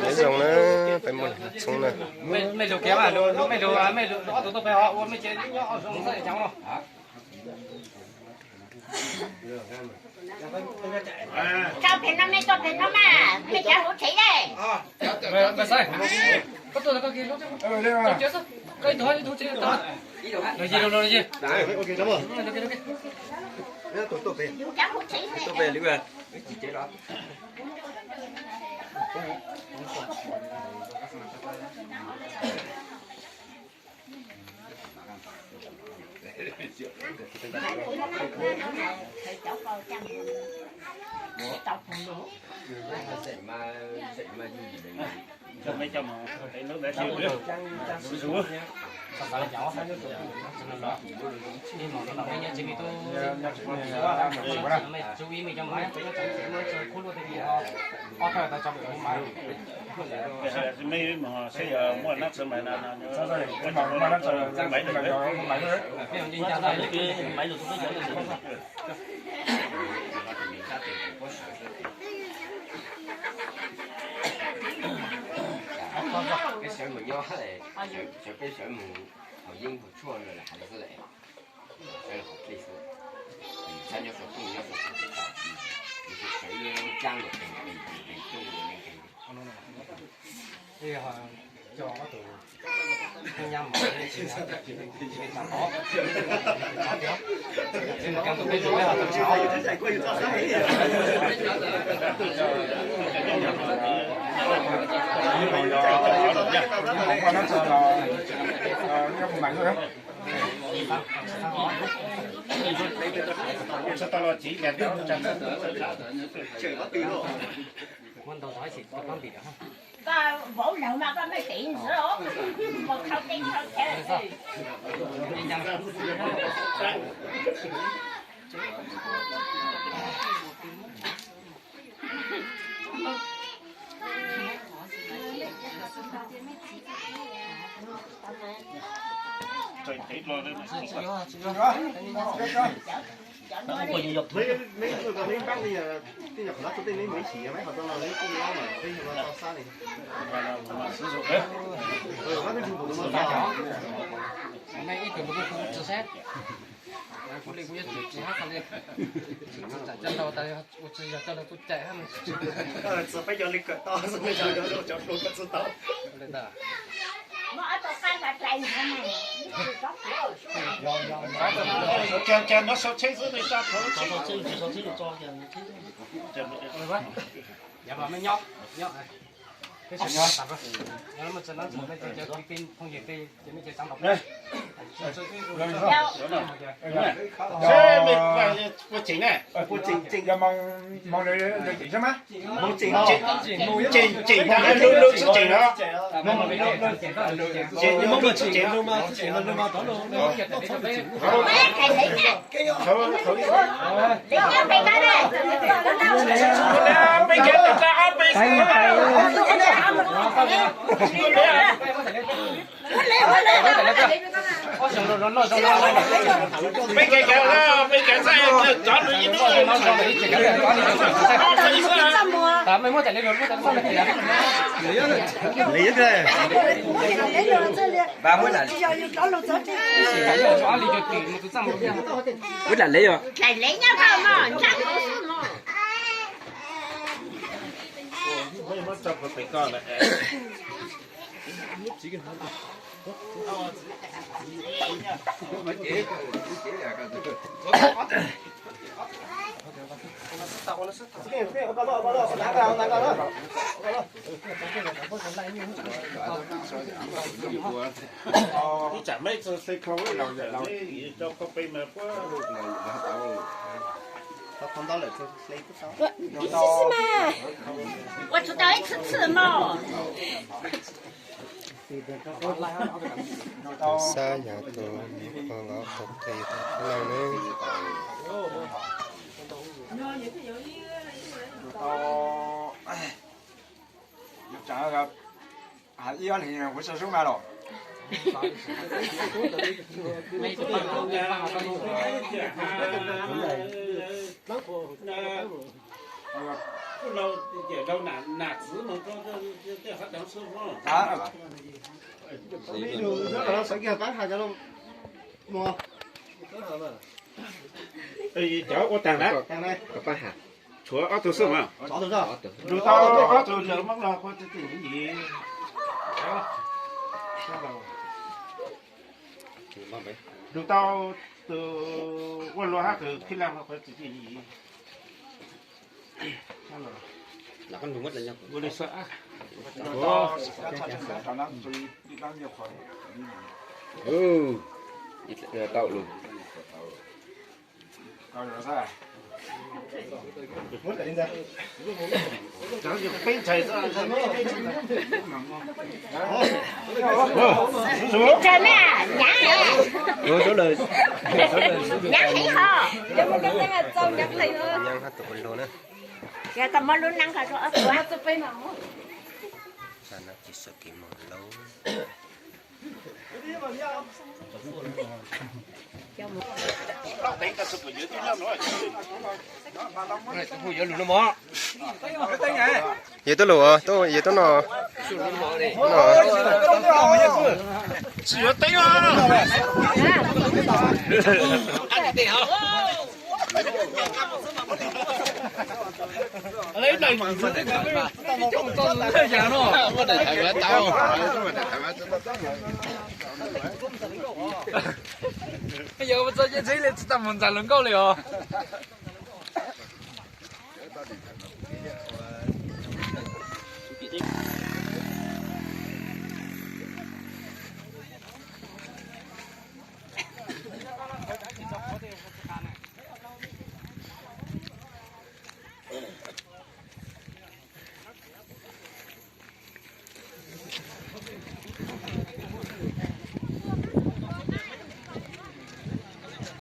lấy dòng nó phải một xuống này mấy đồ kéo à mấy đồ tôi phải họ mấy chế họ xuống sai cháu rồi cho tiền nó cho tiền nó mà mày trả hỗ trợ đây mày sai có tôi là có kia nó chứ sao cái thôi thôi chứ tao rồi gì đấy ok lắm rồi tôi trả hỗ trợ tôi về lưu về chỉ chế đó cho mấy chồng cái nước đã chịu nữa xuống phải là nhỏ phải nước đi mà nó nói chuyện thì tôi chú ý mình trong máy tôi sẽ mới chơi cút luôn thì họ phải ta trong cái máy mấy mà xây giờ mua nát sân máy là cái mà nó chơi máy được đấy máy đấy bây giờ đi ra đây cái máy được tôi nói là cái sợi mình nhỏ này sợi cái sợi mình hậu yên hậu chua rồi là hay là sợi là hậu cây sợi三要手动要手不知道你是谁将的给动的那个bây giờ cho có từ nhâm mà lên chỉ là làm khó nhưng mà càng tôi bây giờ là tôi cháu không có nó sợ là cái phần mạnh thôi sẽ tao chỉ là nó chẳng trời có tí rồi quân đầu nói chỉ có con bị đó có vỗ nợ mà có mấy tiền nữa một không tiền không thế trời thấy rồi đấy mấy người còn mấy bác bây giờ cái nhập nó số tiền mấy chỉ mấy họ tao là lấy công lao mà bây giờ nó tao xa này sử dụng đấy nó cái dụng của nó mà nay ít kiểu một cái khu cho xét phụ linh cũng nhất chỉ hát xong đi chân đầu tay chỉ cho nó tôi chạy hết mình giờ phải cho lịch cỡ to xong bây giờ cho luôn cái số tao lên đó nó ở trong căn là chạy nữa này cho nó sao chế dưới cho thấu dạ mà mới nhóc này cái chuyện tập rồi nó mà cho nó mới chơi cái pin không gì pin chỉ mới chơi xong đọc đây thế mình phải quy trình này quy trình giờ mong để chỉ cho má mong chỉnh thằng luôn luôn xuất trình đó mong mà bị luôn chỉnh nhưng mà xuất trình luôn mà đó luôn mấy cái lấy nha lấy nha mày cái này mấy cái là áp mấy mấy cái đó mấy cái sai chọn được những cái đó mấy mốt chạy lên rồi mốt chạy xong lại lấy cái ba mươi là cho đi cho tiền mà tôi xong rồi quyết là lấy rồi lại lấy nha không mà chắc không sự mà mấy mất chọc phải con này chả mấy cho xây khâu đầu giờ cho có pin mà quá không đó là lấy cái sao 你试试嘛我知道一次嘛 xa nhà tôi những con ở phục thì lần nữa chả gặp ý anh thì phải sao xuống mà rồi mấy cái con 不老也老拿纸嘛，这还当师傅。啊，你就攞手機去擺下就咯，冇。叫我等来，等嚟，bắt hạt 除了都是嘛，找到咗。如到就就忙了，或者等你。如到都我落下就批量了，或者自己。 là con đúng mất là nhau我的说啊， khả năng tùy đi đang nhiều khỏi. ít tàu luôn Rồi rồi sao? Muốn cái gì? 咱就非菜是吧？ Trời mẹ, nhá hả? số lời Nhá thấy hò. nhân hết tụi luôn á Kaya tamo luôn nang ka so ako. sana chỉ sợ kỳ một lâu Ui, giờ lùn nó mỏ. vậy tôi lùa tôi vậy tôi nó只有对啊。 Lấy này mà cái trong con cái nhà nó. Có để thầy vẽ tao. Bây giờ bây giờ thấy lên tầm mình trả lương cao liền.